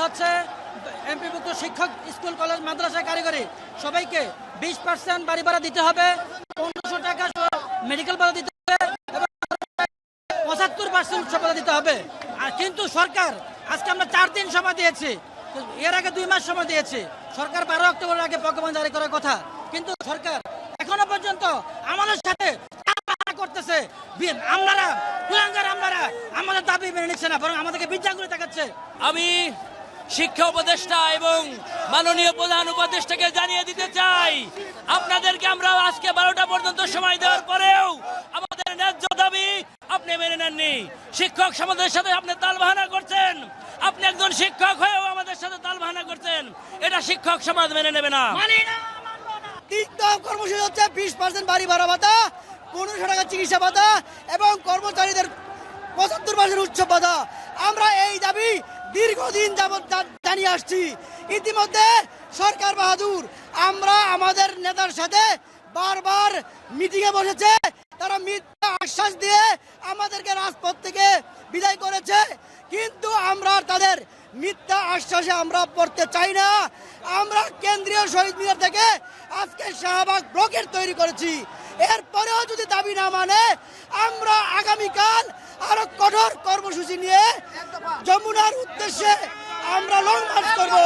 হচ্ছে এমপিভুক্ত শিক্ষক, school, college, মাদ্রাসা, কারিগরি সবাইকে 20% বাড়ি ভাড়া দিতে হবে, 1500 টাকা মেডিকেল ভাড়া দিতে হবে এবং 75% উৎসব ভাড়া দিতে হবে। আর কিন্তু সরকার আজকে আমরা 4 দিন সময় দিয়েছি, এর আগে 2 মাস সময় দিয়েছি। সরকার 12 অক্টোবরের আগে প্রজ্ঞাপন জারি করার কথা, কিন্তু সরকার এখনো পর্যন্ত আমাদের সাথে করতেছে। আমরা আমাদের দাবি মেনে নিচ্ছে না, বরং আমাদেরকে বিদ্যা করে দেখাচ্ছে। আমি শিক্ষা উপদেষ্টা এবং মাননীয় প্রধান উপদেষ্টাকে জানিয়ে দিতে চাই, আপনাদেরকে আমরা আজকে 12টা পর্যন্ত সময় দেওয়ার পরেও আমাদের ন্যায্য দাবি আপনি মেনে নেননি। শিক্ষক সমাজের সাথে আপনি তালবাহানা করছেন, আপনি একজন শিক্ষক হয়েও আমাদের সাথে তালবাহানা করছেন, এটা শিক্ষক সমাজ মেনে নেবে না। কর্মসূচি হচ্ছে 20% বাড়ি ভাড়া ভাতা, 1500 টাকা চিকিৎসা ভাতা এবং কর্মচারীদের 75% উৎসব ভাতা। আমরা এই দাবি দীর্ঘদিন যাবৎ জানিয়ে আসছি। ইতিমধ্যে সরকার বাহাদুর আমরা আমাদের নেতার সাথে বারবার মিটিংয়ে বসেছে, তারা মিথ্যা আশ্বাস দিয়ে আমাদেরকে রাজপথ থেকে বিদায় করেছে, কিন্তু আমরা তাদের মিথ্যা আশ্বাসে আমরা পড়তে চাই না। আমরা কেন্দ্রীয় শহীদ মিনার থেকে আজকে শাহবাগ ব্লকের তৈরি করেছি, এরপরেও যদি দাবি না মানে আমরা আগামীকাল আরো কঠোর কর্মসূচি নিয়ে যমুনার উদ্দেশ্যে আমরা লং মার্চ করব।